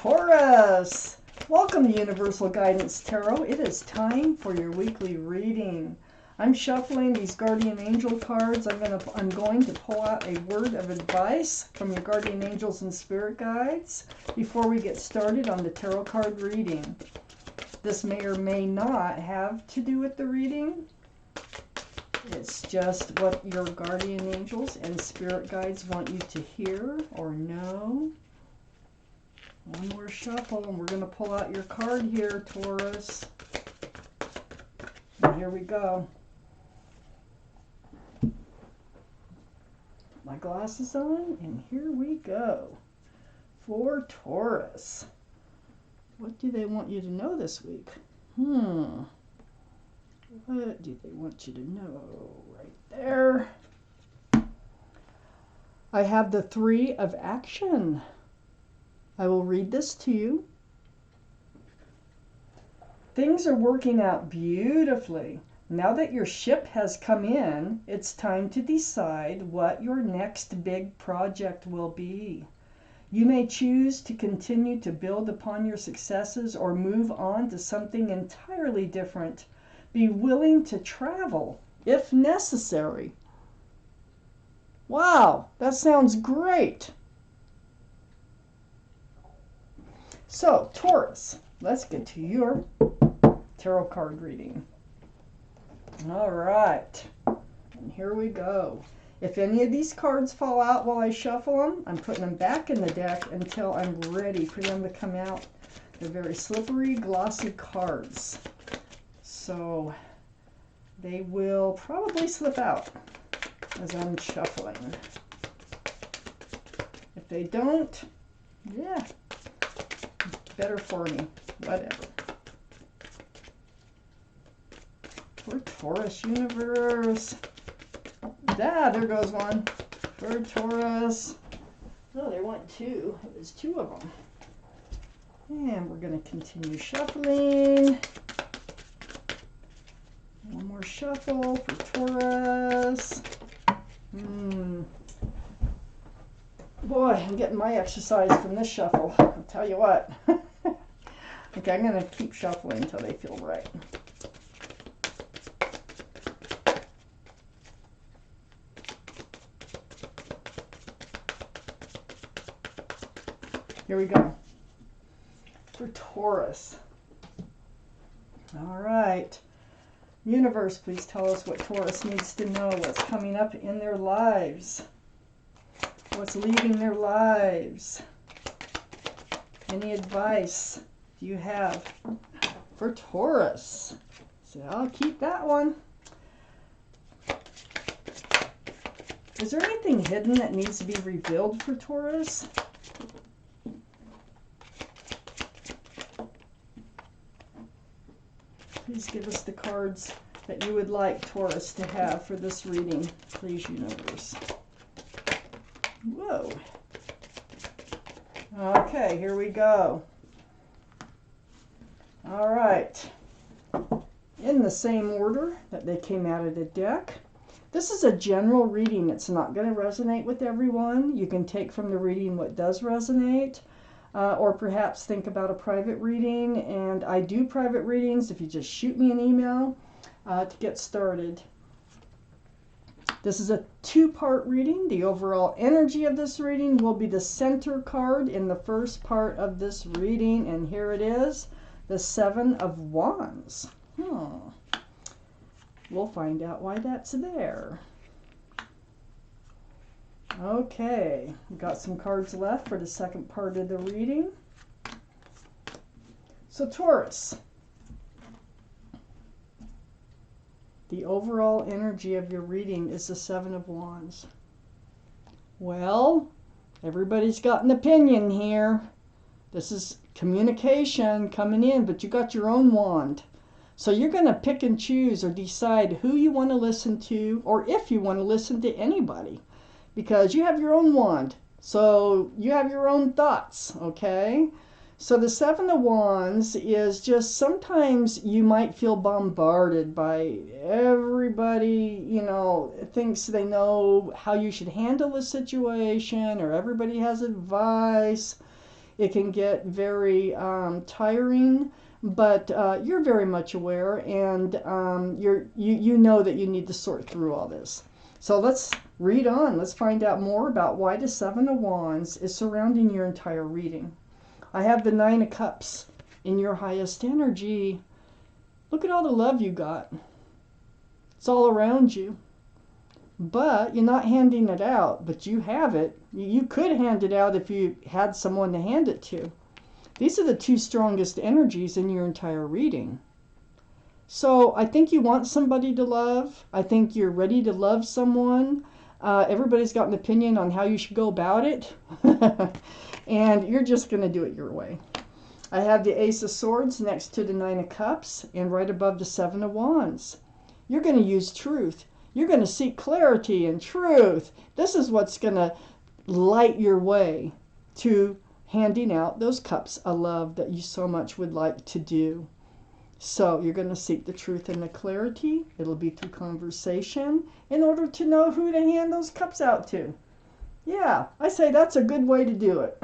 Taurus! Welcome to Universal Guidance Tarot. It is time for your weekly reading. I'm shuffling these guardian angel cards. I'm going to pull out a word of advice from your guardian angels and spirit guides before we get started on the tarot card reading. This may or may not have to do with the reading. It's just what your guardian angels and spirit guides want you to hear or know. One more shuffle and we're going to pull out your card here, Taurus. And here we go. My glasses on and here we go. For Taurus. What do they want you to know this week? What do they want you to know? Right there. I have the 3 of action. I will read this to you. Things are working out beautifully. Now that your ship has come in, it's time to decide what your next big project will be. You may choose to continue to build upon your successes or move on to something entirely different. Be willing to travel if necessary. Wow, that sounds great. So, Taurus, let's get to your tarot card reading. All right, and here we go. If any of these cards fall out while I shuffle them, I'm putting them back in the deck until I'm ready for them to come out. They're very slippery, glossy cards. So they will probably slip out as I'm shuffling. If they don't, yeah, better for me, whatever. For Taurus universe. There goes one. For Taurus. Oh, they want 2. It was 2 of them. And we're going to continue shuffling. One more shuffle for Taurus. Boy, I'm getting my exercise from this shuffle. I'll tell you what. Okay, I'm going to keep shuffling until they feel right. Here we go. For Taurus. All right. Universe, please tell us what Taurus needs to know. What's coming up in their lives. What's leaving their lives. Any advice do you have for Taurus? So I'll keep that one. Is there anything hidden that needs to be revealed for Taurus? Please give us the cards that you would like Taurus to have for this reading, please, universe. Whoa. Okay, here we go. All right. In the same order that they came out of the deck. This is a general reading. It's not going to resonate with everyone. You can take from the reading what does resonate. Or perhaps think about a private reading. And I do private readings if you just shoot me an email to get started. This is a 2-part reading. The overall energy of this reading will be the center card in the first part of this reading. And here it is, the 7 of Wands. We'll find out why that's there. Okay, we've got some cards left for the second part of the reading. So Taurus, the overall energy of your reading is the 7 of Wands. Well, everybody's got an opinion here. This is communication coming in, but you got your own wand. So you're going to pick and choose or decide who you want to listen to, or if you want to listen to anybody. Because you have your own wand. So you have your own thoughts, okay? So the 7 of Wands is just sometimes you might feel bombarded by everybody, thinks they know how you should handle a situation, or everybody has advice. It can get very tiring, but you're very much aware, and you know that you need to sort through all this. So let's read on. Let's find out more about why the Seven of Wands is surrounding your entire reading. I have the Nine of Cups in your highest energy. Look at all the love you got. It's all around you. But you're not handing it out, but you have it. You could hand it out if you had someone to hand it to. These are the two strongest energies in your entire reading. So I think you want somebody to love. I think you're ready to love someone. Everybody's got an opinion on how you should go about it. And you're just going to do it your way. I have the Ace of Swords next to the Nine of Cups and right above the Seven of Wands. You're going to use truth. You're going to seek clarity and truth. This is what's going to light your way to handing out those cups of love that you so much would like to do. So you're going to seek the truth and the clarity. It'll be through conversation in order to know who to hand those cups out to. Yeah, I say that's a good way to do it.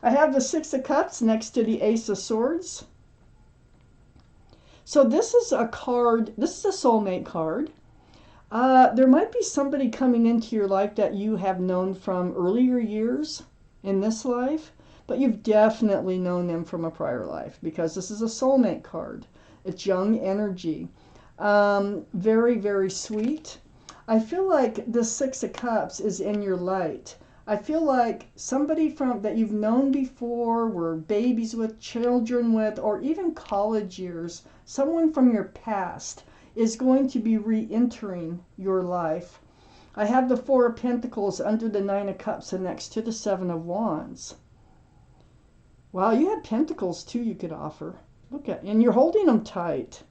I have the Six of Cups next to the Ace of Swords. So this is a card, this is a soulmate card. There might be somebody coming into your life that you have known from earlier years in this life, but you've definitely known them from a prior life because this is a soulmate card. It's young energy. Very, very sweet. I feel like the Six of Cups is in your light. I feel like somebody that you've known before, were babies with, children with, or even college years, someone from your past is going to be re-entering your life. I have the Four of Pentacles under the Nine of Cups and next to the Seven of Wands. Wow, you have Pentacles too you could offer. Look at, and you're holding them tight.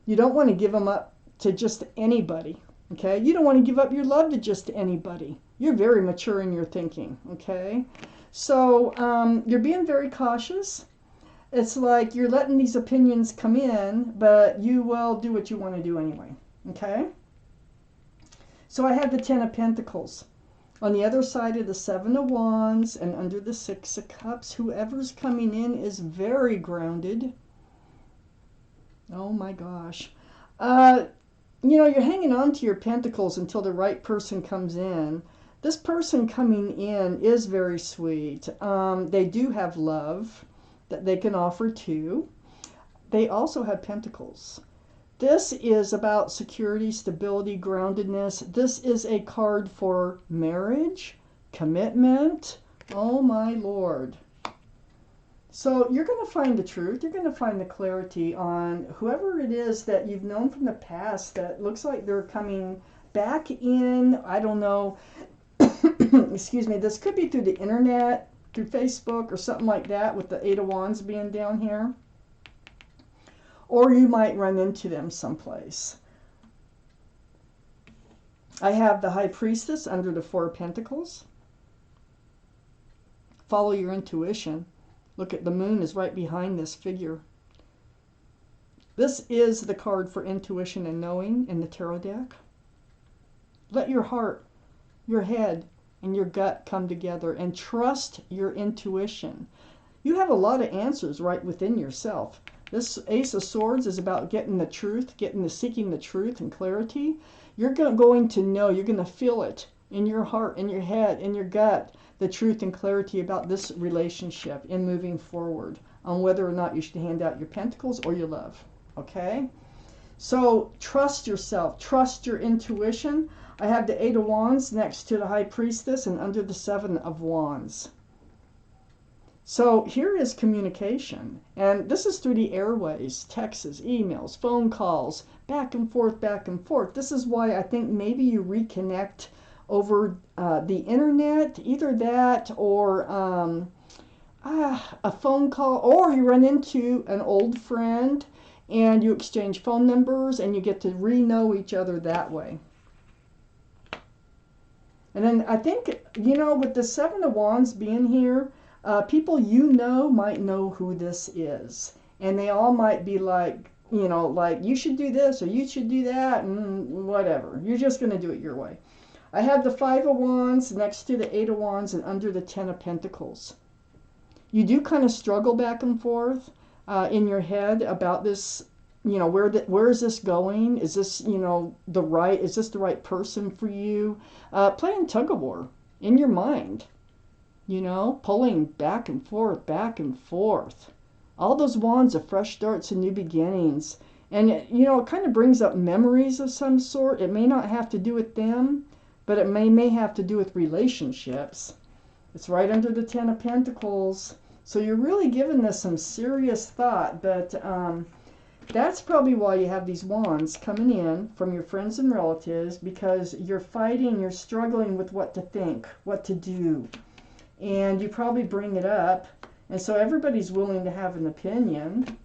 You don't want to give them up to just anybody, okay? You don't want to give up your love to just anybody. You're very mature in your thinking, okay? So you're being very cautious. It's like you're letting these opinions come in, but you will do what you want to do anyway, okay? So I have the Ten of Pentacles. On the other side of the Seven of Wands and under the Six of Cups, whoever's coming in is very grounded. Oh my gosh. You know, you're hanging on to your pentacles until the right person comes in. This person coming in is very sweet. They do have love that they can offer too. They also have pentacles. This is about security, stability, groundedness. This is a card for marriage, commitment. Oh my Lord. So you're going to find the truth. You're going to find the clarity on whoever it is that you've known from the past that looks like they're coming back in. I don't know. Excuse me. This could be through the internet, through Facebook or something like that, with the Eight of Wands being down here. Or you might run into them someplace. I have the High Priestess under the Four of Pentacles. Follow your intuition. Look at the moon is right behind this figure. This is the card for intuition and knowing in the tarot deck. Let your heart, your head, and your gut come together and trust your intuition. You have a lot of answers right within yourself. This Ace of Swords is about getting the truth, seeking the truth and clarity. You're going to know, you're going to feel it in your heart, in your head, in your gut, the truth and clarity about this relationship in moving forward on whether or not you should hand out your pentacles or your love. Okay? So trust yourself, trust your intuition. I have the Eight of Wands next to the High Priestess and under the Seven of Wands. So here is communication, and this is through the airways, texts, emails, phone calls, back and forth, back and forth. This is why I think maybe you reconnect over the internet, either that or a phone call, or you run into an old friend and you exchange phone numbers and you get to re-know each other that way. And then I think, you know, with the Seven of Wands being here, people you know might know who this is. And they all might be like, you know, like, you should do this or you should do that and whatever. You're just going to do it your way. I have the Five of Wands next to the Eight of Wands and under the Ten of Pentacles. You do kind of struggle back and forth in your head about this. Where is this going? Is this, is this the right person for you? Playing tug of war in your mind, pulling back and forth, back and forth. All those wands of fresh starts and new beginnings. And, it kind of brings up memories of some sort. It may not have to do with them, but it may have to do with relationships. It's right under the Ten of Pentacles. So you're really giving this some serious thought, but that's probably why you have these wands coming in from your friends and relatives, because you're fighting, you're struggling with what to think, what to do. And you probably bring it up, and so everybody's willing to have an opinion.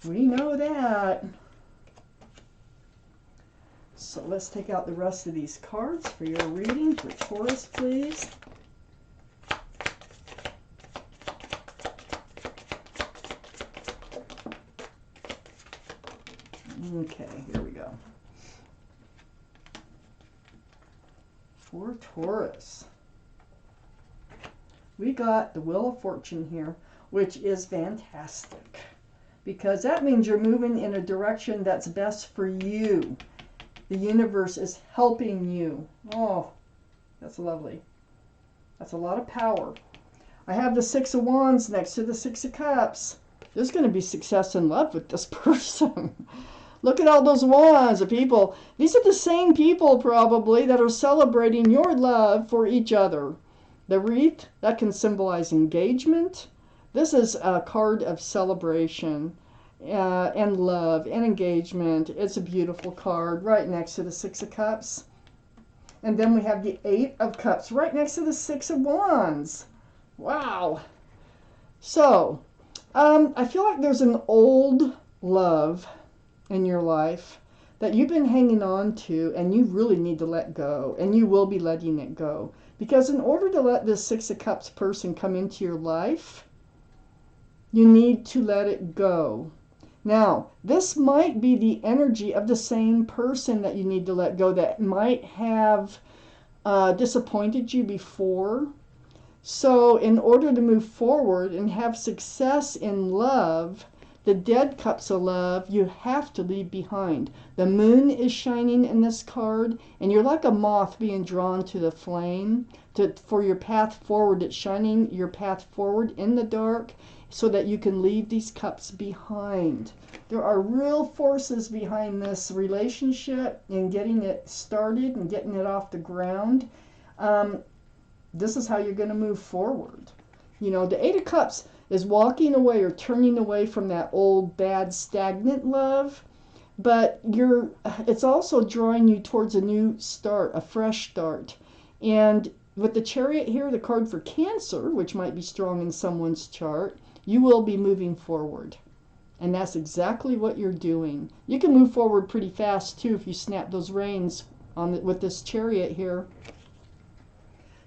We know that. So let's take out the rest of these cards for your reading for Taurus, please. Okay, here we go. For Taurus, we got the Wheel of Fortune here, which is fantastic, because that means you're moving in a direction that's best for you. The universe is helping you. Oh, that's lovely. That's a lot of power. I have the Six of Wands next to the Six of Cups. There's going to be success in love with this person. Look at all those wands of people. These are the same people probably that are celebrating your love for each other. The wreath, that can symbolize engagement. This is a card of celebration and love and engagement. It's a beautiful card right next to the Six of Cups. And then we have the Eight of Cups right next to the Six of Wands. Wow. So, I feel like there's an old love in your life that you've been hanging on to, and you really need to let go, and you will be letting it go. Because in order to let this Six of Cups person come into your life, you need to let it go. Now, this might be the energy of the same person that you need to let go, that might have disappointed you before. So in order to move forward and have success in love, the Dead Cups of love, you have to leave behind. The moon is shining in this card, and you're like a moth being drawn to the flame. For your path forward, it's shining your path forward in the dark so that you can leave these cups behind. There are real forces behind this relationship and getting it started and getting it off the ground. This is how you're going to move forward. The Eight of Cups is walking away or turning away from that old, bad, stagnant love. But it's also drawing you towards a new start, a fresh start. And with the Chariot here, the card for Cancer, which might be strong in someone's chart, you will be moving forward. And that's exactly what you're doing. You can move forward pretty fast, too, if you snap those reins with this Chariot here.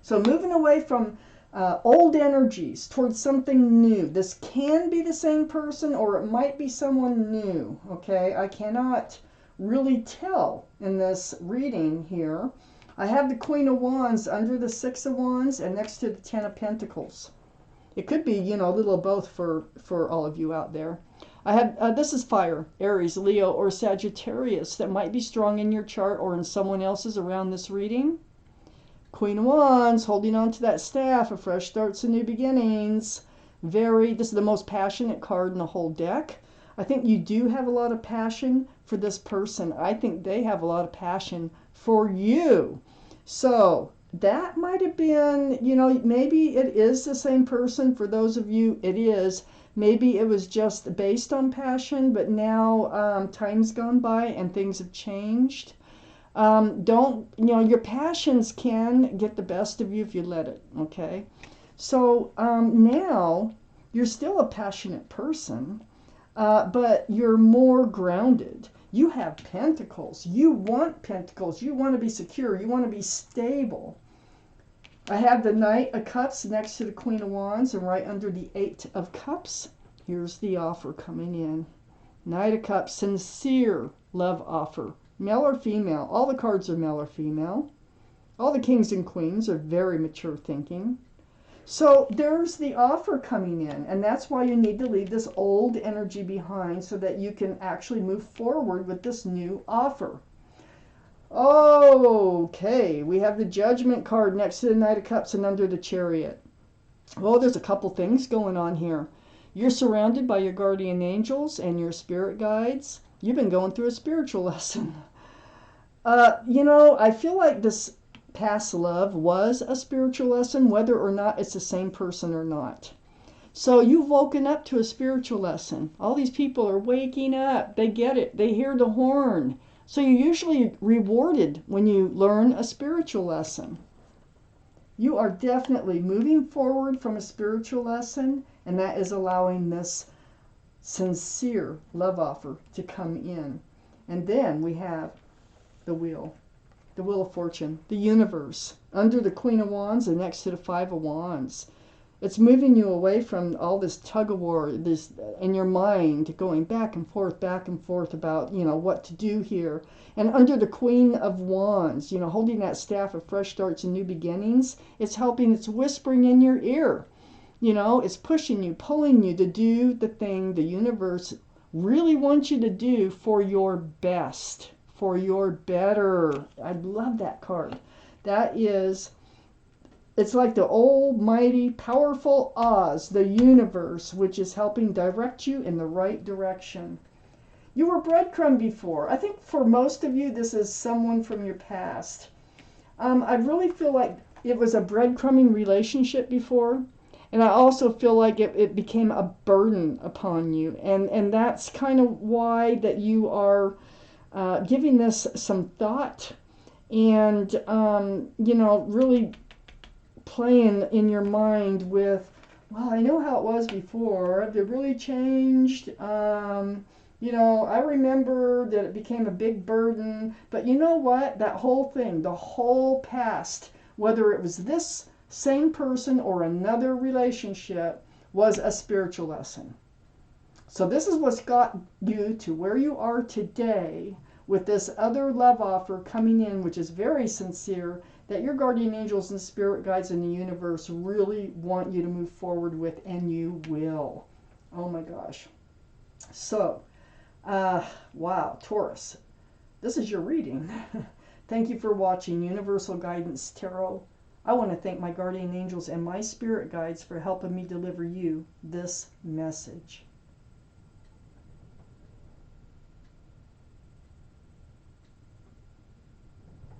So moving away from old energies towards something new. This can be the same person, or it might be someone new. Okay, I cannot really tell in this reading here. I have the Queen of Wands under the Six of Wands and next to the Ten of Pentacles. It could be, a little of both for all of you out there. I have this is fire, Aries, Leo, or Sagittarius that might be strong in your chart or in someone else's around this reading. Queen of Wands, holding on to that staff of fresh starts and new beginnings. This is the most passionate card in the whole deck. I think you do have a lot of passion for this person. I think they have a lot of passion for you. So that might have been, maybe it is the same person. For those of you, it is. Maybe it was just based on passion, but now time's gone by and things have changed. Your passions can get the best of you if you let it, okay? So now you're still a passionate person, but you're more grounded. You have pentacles. You want pentacles. You want to be secure. You want to be stable. I have the Knight of Cups next to the Queen of Wands and right under the Eight of Cups. Here's the offer coming in. Knight of Cups, sincere love offer. Male or female. All the cards are male or female. All the kings and queens are very mature thinking. So there's the offer coming in, and that's why you need to leave this old energy behind so that you can actually move forward with this new offer. Okay, we have the Judgment card next to the Knight of Cups and under the Chariot. Well, there's a couple things going on here. You're surrounded by your guardian angels and your spirit guides. You've been going through a spiritual lesson. I feel like this past love was a spiritual lesson, whether or not it's the same person or not. So you've woken up to a spiritual lesson. All these people are waking up. They get it. They hear the horn. So you're usually rewarded when you learn a spiritual lesson. You are definitely moving forward from a spiritual lesson, and that is allowing this sincere love offer to come in. And then we have the Wheel of Fortune, the universe, under the Queen of Wands and next to the Five of Wands. It's moving you away from all this tug of war, this in your mind, going back and forth about, what to do here. And under the Queen of Wands, holding that staff of fresh starts and new beginnings, it's helping, it's whispering in your ear. It's pushing you, pulling you to do the thing the universe really wants you to do for your best, for your better. I love that card. It's like the almighty, powerful Oz, the universe, which is helping direct you in the right direction. You were breadcrumbed before. I think for most of you, this is someone from your past. I really feel like it was a breadcrumbing relationship before. And I also feel like it became a burden upon you. And that's kind of why that you are giving this some thought and, really playing in your mind with, well, I know how it was before. Have they really changed? I remember that it became a big burden. But you know what? That whole thing, the whole past, whether it was this same person or another relationship, was a spiritual lesson. So this is what's got you to where you are today with this other love offer coming in, which is very sincere, that your guardian angels and spirit guides in the universe really want you to move forward with, and you will. Oh my gosh. So, wow, Taurus, this is your reading. Thank you for watching Universal Guidance Tarot. I want to thank my guardian angels and my spirit guides for helping me deliver you this message.